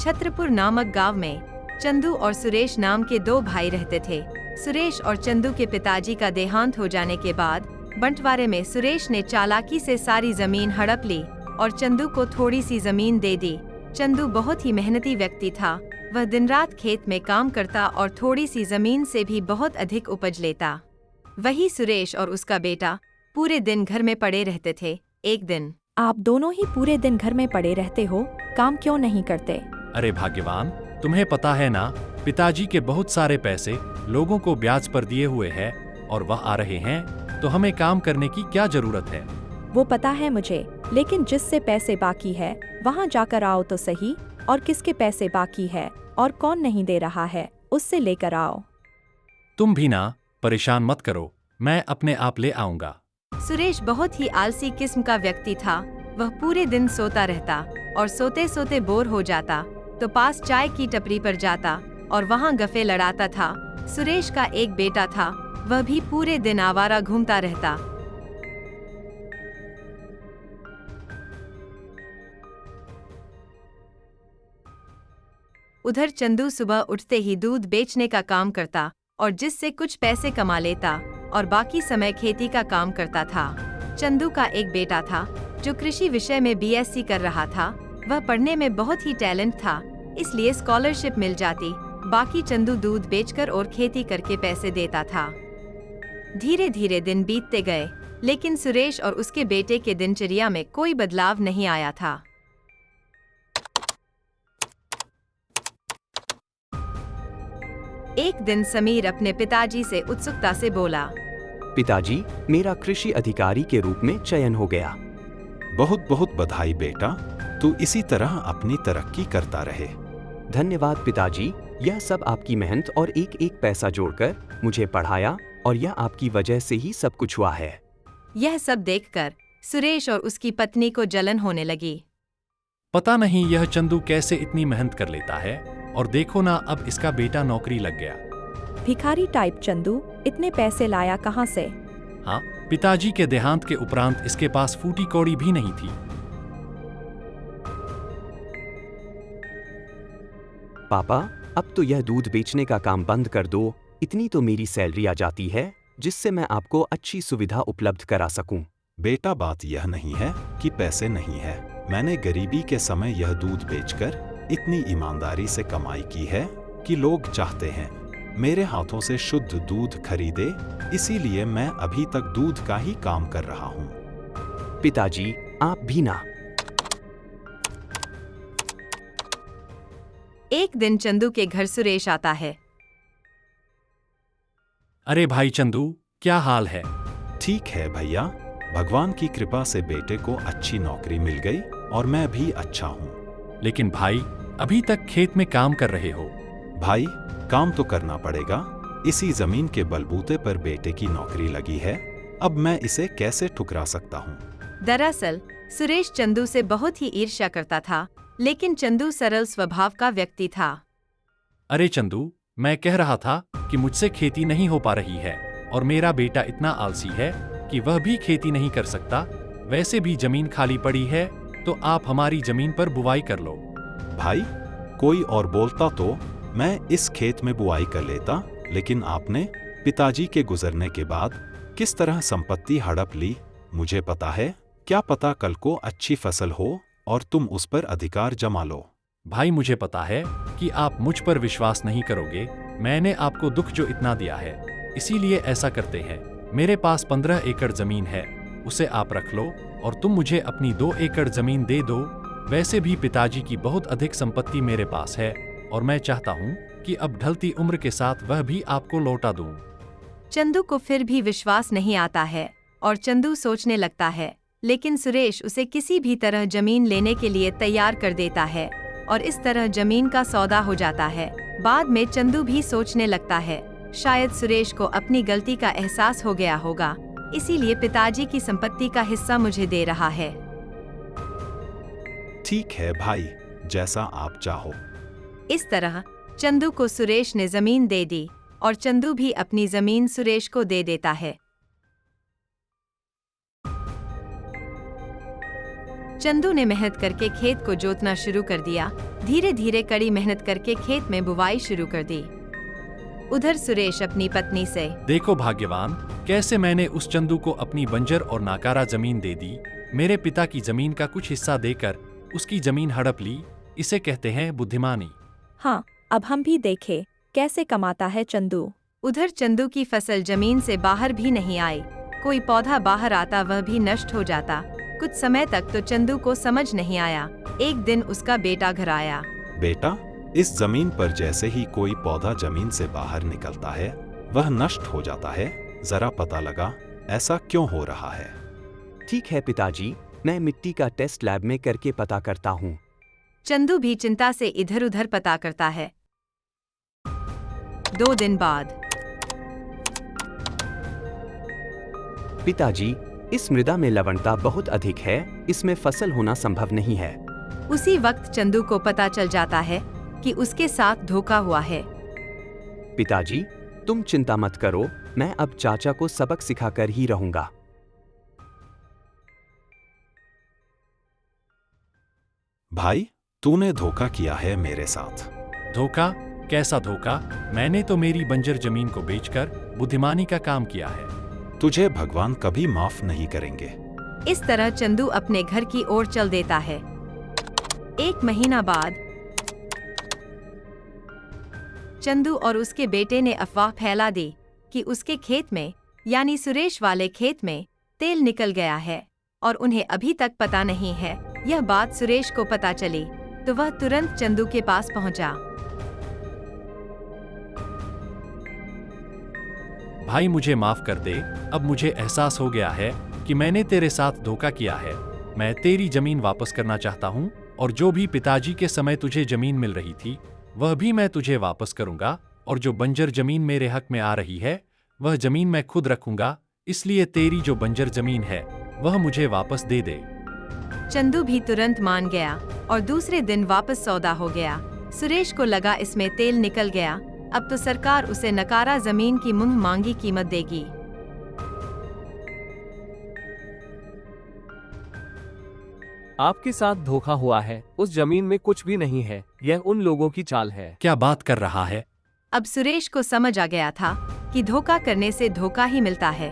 छत्रपुर नामक गांव में चंदू और सुरेश नाम के दो भाई रहते थे। सुरेश और चंदू के पिताजी का देहांत हो जाने के बाद बंटवारे में सुरेश ने चालाकी से सारी जमीन हड़प ली और चंदू को थोड़ी सी जमीन दे दी। चंदू बहुत ही मेहनती व्यक्ति था। वह दिन रात खेत में काम करता और थोड़ी सी जमीन से भी बहुत अधिक उपज लेता। वही सुरेश और उसका बेटा पूरे दिन घर में पड़े रहते थे। एक दिन, आप दोनों ही पूरे दिन घर में पड़े रहते हो, काम क्यों नहीं करते? अरे भाग्यवान, तुम्हें पता है ना, पिताजी के बहुत सारे पैसे लोगों को ब्याज पर दिए हुए हैं और वह आ रहे हैं, तो हमें काम करने की क्या जरूरत है? वो पता है मुझे, लेकिन जिससे पैसे बाकी है वहाँ जाकर आओ तो सही। और किसके पैसे बाकी है और कौन नहीं दे रहा है, उससे लेकर आओ। तुम भी ना परेशान मत करो, मैं अपने आप ले आऊंगा। सुरेश बहुत ही आलसी किस्म का व्यक्ति था। वह पूरे दिन सोता रहता और सोते सोते बोर हो जाता तो पास चाय की टपरी पर जाता और वहाँ गफे लड़ाता था। सुरेश का एक बेटा था, वह भी पूरे दिन आवारा घूमता रहता। उधर चंदू सुबह उठते ही दूध बेचने का काम करता और जिससे कुछ पैसे कमा लेता और बाकी समय खेती का काम करता था। चंदू का एक बेटा था जो कृषि विषय में बीएससी कर रहा था। वह पढ़ने में बहुत ही टैलेंट था, इसलिए स्कॉलरशिप मिल जाती। बाकी चंदू दूध बेचकर और खेती करके पैसे देता था। धीरे धीरे दिन बीतते गए, लेकिन सुरेश और उसके बेटे के दिनचर्या में कोई बदलाव नहीं आया था। एक दिन समीर अपने पिताजी से उत्सुकता से बोला, पिताजी, मेरा कृषि अधिकारी के रूप में चयन हो गया। बहुत बहुत बधाई बेटा, तू इसी तरह अपनी तरक्की करता रहे। धन्यवाद पिताजी, यह सब आपकी मेहनत और एक एक पैसा जोड़कर मुझे पढ़ाया और यह आपकी वजह से ही सब कुछ हुआ है। यह सब देखकर सुरेश और उसकी पत्नी को जलन होने लगी। पता नहीं यह चंदू कैसे इतनी मेहनत कर लेता है, और देखो ना, अब इसका बेटा नौकरी लग गया। भिखारी टाइप चंदू इतने पैसे लाया कहाँ से? हाँ, पिताजी के देहांत के उपरांत इसके पास फूटी कौड़ी भी नहीं थी। पापा, अब तो यह दूध बेचने का काम बंद कर दो। इतनी तो मेरी सैलरी आ जाती है जिससे मैं आपको अच्छी सुविधा उपलब्ध करा सकूं। बेटा, बात यह नहीं है कि पैसे नहीं है। मैंने गरीबी के समय यह दूध बेचकर इतनी ईमानदारी से कमाई की है कि लोग चाहते हैं मेरे हाथों से शुद्ध दूध खरीदे, इसीलिए मैं अभी तक दूध का ही काम कर रहा हूँ। पिताजी, आप भी ना। एक दिन चंदू के घर सुरेश आता है। अरे भाई चंदू, क्या हाल है? ठीक है भैया, भगवान की कृपा से बेटे को अच्छी नौकरी मिल गई और मैं भी अच्छा हूँ। लेकिन भाई, अभी तक खेत में काम कर रहे हो। भाई, काम तो करना पड़ेगा। इसी जमीन के बलबूते पर बेटे की नौकरी लगी है, अब मैं इसे कैसे ठुकरा सकता हूँ? दरअसल सुरेश चंदू से बहुत ही ईर्ष्या करता था, लेकिन चंदू सरल स्वभाव का व्यक्ति था। अरे चंदू, मैं कह रहा था कि मुझसे खेती नहीं हो पा रही है और मेरा बेटा इतना आलसी है कि वह भी खेती नहीं कर सकता। वैसे भी जमीन खाली पड़ी है, तो आप हमारी जमीन पर बुवाई कर लो। भाई, कोई और बोलता तो मैं इस खेत में बुआई कर लेता, लेकिन आपने पिताजी के गुजरने के बाद किस तरह संपत्ति हड़प ली, मुझे पता है। क्या पता कल को अच्छी फसल हो और तुम उस पर अधिकार जमा लो। भाई, मुझे पता है कि आप मुझ पर विश्वास नहीं करोगे। मैंने आपको दुख जो इतना दिया है, इसीलिए ऐसा करते हैं। मेरे पास 15 एकड़ जमीन है, उसे आप रख लो और तुम मुझे अपनी 2 एकड़ जमीन दे दो। वैसे भी पिताजी की बहुत अधिक संपत्ति मेरे पास है और मैं चाहता हूँ कि अब ढलती उम्र के साथ वह भी आपको लौटा दूँ। चंदू को फिर भी विश्वास नहीं आता है और चंदू सोचने लगता है, लेकिन सुरेश उसे किसी भी तरह जमीन लेने के लिए तैयार कर देता है और इस तरह जमीन का सौदा हो जाता है। बाद में चंदू भी सोचने लगता है, शायद सुरेश को अपनी गलती का एहसास हो गया होगा, इसीलिए पिताजी की संपत्ति का हिस्सा मुझे दे रहा है। ठीक है भाई, जैसा आप चाहो। इस तरह चंदू को सुरेश ने जमीन दे दी और चंदू भी अपनी जमीन सुरेश को दे देता है। चंदू ने मेहनत करके खेत को जोतना शुरू कर दिया। धीरे धीरे कड़ी मेहनत करके खेत में बुवाई शुरू कर दी। उधर सुरेश अपनी पत्नी से, देखो भाग्यवान, कैसे मैंने उस चंदू को अपनी बंजर और नाकारा जमीन दे दी। मेरे पिता की जमीन का कुछ हिस्सा देकर उसकी जमीन हड़प ली। इसे कहते हैं बुद्धिमानी। हाँ, अब हम भी देखें कैसे कमाता है चंदू। उधर चंदू की फसल जमीन से बाहर भी नहीं आई। कोई पौधा बाहर आता वह भी नष्ट हो जाता। कुछ समय तक तो चंदू को समझ नहीं आया। एक दिन उसका बेटा घर आया। बेटा, इस जमीन पर जैसे ही कोई पौधा जमीन से बाहर निकलता है वह नष्ट हो जाता है। जरा पता लगा ऐसा क्यों हो रहा है। ठीक है पिताजी, मैं मिट्टी का टेस्ट लैब में करके पता करता हूँ। चंदू भी चिंता से इधर उधर पता करता है। 2 दिन बाद, पिताजी, इस मृदा में लवणता बहुत अधिक है, इसमें फसल होना संभव नहीं है। उसी वक्त चंदू को पता चल जाता है कि उसके साथ धोखा हुआ है। पिताजी, तुम चिंता मत करो, मैं अब चाचा को सबक सिखाकर ही रहूंगा। भाई, तूने धोखा किया है मेरे साथ। धोखा? कैसा धोखा? मैंने तो मेरी बंजर जमीन को बेचकर बुद्धिमानी का काम किया है। तुझे भगवान कभी माफ नहीं करेंगे। इस तरह चंदू अपने घर की ओर चल देता है। 1 महीना बाद, चंदू और उसके बेटे ने अफवाह फैला दी कि उसके खेत में, यानी सुरेश वाले खेत में, तेल निकल गया है और उन्हें अभी तक पता नहीं है। यह बात सुरेश को पता चली तो वह तुरंत चंदू के पास पहुंचा। भाई, मुझे माफ कर दे। अब मुझे एहसास हो गया है कि मैंने तेरे साथ धोखा किया है। मैं तेरी जमीन वापस करना चाहता हूँ और जो भी पिताजी के समय तुझे जमीन मिल रही थी वह भी मैं तुझे वापस करूंगा, और जो बंजर जमीन मेरे हक में आ रही है वह जमीन मैं खुद रखूंगा। इसलिए तेरी जो बंजर जमीन है वह मुझे वापस दे दे। चंदू भी तुरंत मान गया और दूसरे दिन वापस सौदा हो गया। सुरेश को लगा इसमें तेल निकल गया, अब तो सरकार उसे नकारा जमीन की मुंह मांगी कीमत देगी। आपके साथ धोखा हुआ है। उस जमीन में कुछ भी नहीं है। यह उन लोगों की चाल है। क्या बात कर रहा है? अब सुरेश को समझ आ गया था कि धोखा करने से धोखा ही मिलता है।